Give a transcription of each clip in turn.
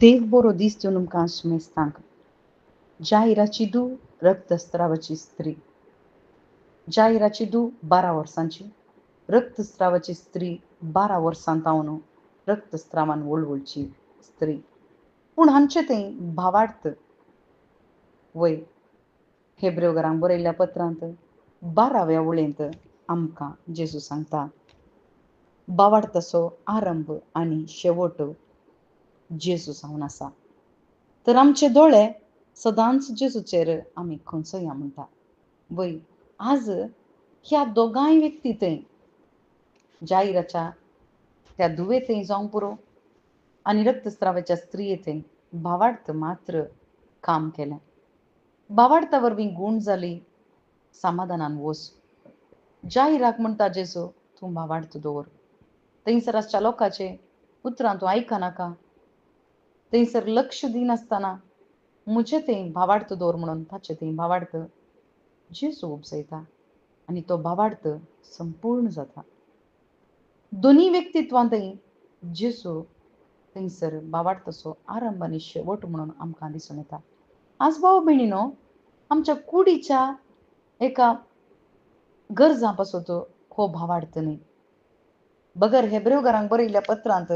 देव बरो दीस दिवन तुमकां आशिमेस्तांक. जाहिराची दू रक्तस्त्रावाची स्त्री. जाहिराची दू 12 वर्सांची. रक्तस्त्रावाची स्त्री 12 वर्सां तावन रक्तस्त्रावान वळवळची स्त्री. पूण हांचे थंय भावार्थ वय हेब्रेव बरयल्ल्या पत्रांत 12व्या वळेंत आमकां जेजू सांगता. भावार्थाचो आरंभ आनी शेवट जेजू जावन आसा. तर आमचे दोळे सदांच जेजूचेर आमी खंचोया म्हणटा. वय आज ह्या दोगांय व्यक्ती थंय जाहिराच्या त्या धुवे थंय जावं पुरो आनी रक्तस्त्रावाच्या स्त्रिये थंय भावार्थ मात्र काम केलें. भावार्था वरवीं गूण जाली समाधानान वस. जाहिराक म्हणटा जेजू तूं भावार्थ दवर. थंयसर आसच्या लोकांचे उतरां तूं आयकनाका. थंयसर लक्ष दिनासतना म्हजे थंय भावार्थ दवर म्हणून ताचे थंय भावार्थ जेजू उपजयता आनी तो भावार्थ संपूर्ण जाता. दोनी व्यक्तित्वां थंय जेजू थंयसर भावार्थाचो आरंभ आनी शेवट म्हणून आमकां दिसून येता. आज भाव भयणीनो, आमच्या कुडीच्या एका गरजां पासत हो भावार्थ न्ही. बगर हेब्रेव बरयल्ल्या पत्रांत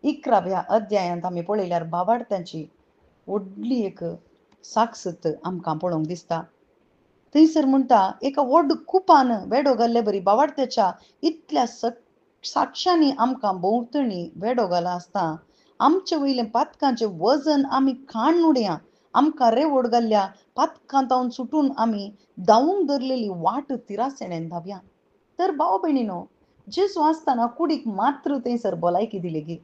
11व्या अध्यायांत आमी पळयल्यार भावार्थांची व्हडली एक साक्षत आमकां पळोवंक दिसता. थंयसर म्हणटा एका व्हड कुपान वेडो घाल्ले बरी भावार्थाच्या इतल्या साक्षांनी आमकां भोंवतणी वेडो घाला आसता आमचे वयलें पातकांचें वजन आमी खाण उडया. आमकां रेवड घाल्ल्या पातकांतावन सुटून आमी धांवूंक धरलेली वाट तिरासेणेन धांवया. तर भाव भयणीनो, जेजू आसतना कुडीक मात्र थंयसर भलायकी दिली गी.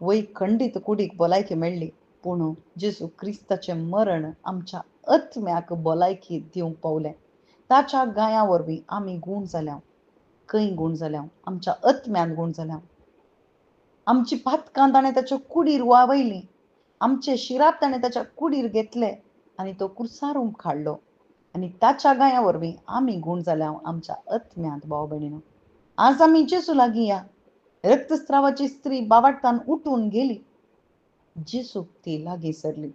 वय खंडीत कुडीक भलायकी मेळ्ळी, पूण जेजू क्रिस्ताचें मरण आमच्या आत्म्याक भलायकी दिवंक पावलें. ताच्या गाया वरवीं आमी गूण जाल्या. खंय गूण जाल्या? आमच्या आत्म्यान गूण जाल्या. आमची पातकां ताणें ताच्या कुडीर वावयलीं. आमचे शिराप ताणें ताच्या कुडीर घेतले आनी तो क्रुसार काडलो. आनी ताच्या गाया वरवीं आमी गूण जाल्या आमच्या आत्म्यांत. भाव भयणीनो, आज आमी जेजू लागीं या. रक्तस्त्रावाची स्त्री भावार्थान उठून गेली. जेजूक ती लागीं सरली.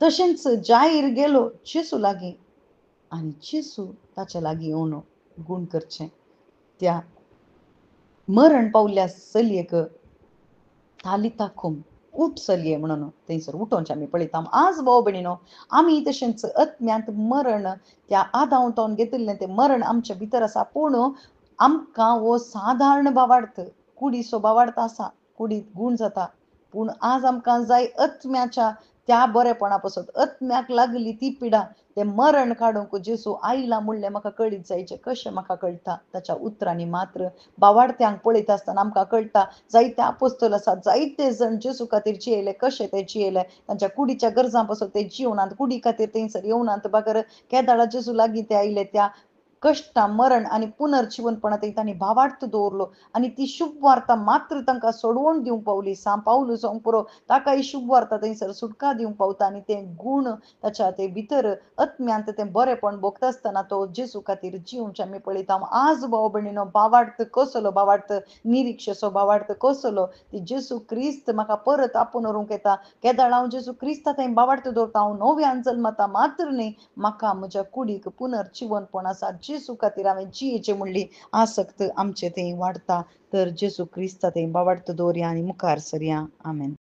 तशेंच जाहीर गेलो जेजू लागीं आनी जेजू ताच्या लागीं येवन गूण करचें. त्या मरण पावल्ल्या चलयेक तालिता कुम, उठ चलये म्हणून थंयसर उठोवचें आमी पळयता. आज भाव भयणीनो, आमी तशेंच आत्म्यांत मरण त्या आदावतावन घेतिल्लें तें मरण आमच्या भितर आसा. पूण आमकां हो साधारण भावार्थ कुडीचो भावार्थ आसा, कुडीत गूण जाता. पूण आज आमकां जाय आत्म्याच्या त्या बरेपणा पासत आत्म्याक लागली ती पिडा, तें मरण काडूंक जेजू आयला म्हणलें म्हाका कळीत जायचें. कशें म्हाका कळटा? ताच्या उतरांनी मात्र भावार्थ्यांक पळयता आसतना आमकां कळटा. जायते आपोस्तल आसात, जायते जण जेजू खातीर जियेले. कशें ते जियेले? तांच्या कुडीच्या गरजां पासत ते जिवनांत कुडी खातीर थंयसर येवनात. बगर केदाळा जेजू लागीं ते आयले त्या कश्टां मरण आनी पुनर्जीवनपणां थंय तांणी भावार्थ दवरलो आनी ती शुभ वार्ता मात्र तांकां सोडवण दिवंक पावली. सांत पावल जावं पुरो ताकाय शुभ वार्ता थंयसर सुटका दिवंक पावता आनी तें गूण ताच्या ते भितर आत्म्यांत तें बरेपण भोगता आसतना तो जेजू खातीर जिवचें आमी पळयता. आज भाव भयणीनो, भावार्थ कसलो? भावार्थ निरीक्षेचो भावार्थ कसलो? ती जेजू क्रिस्त म्हाका परत आपोवन व्हरूंक येता. केदाळ हांव जेजू क्रिस्ता थंय भावार्थ दवरता. हांव नव्यान जल्मता मात्र न्ही, म्हाका म्हज्या कुडीक पुनर्जीवनपण आसा. जेजू खातीर हांवें जियेचें म्हणली आसक्त आमचे थंय वाडटा. तर जेजू क्रिस्ता थंय भावार्थ दवरया आनी मुखार सरया. आमेन.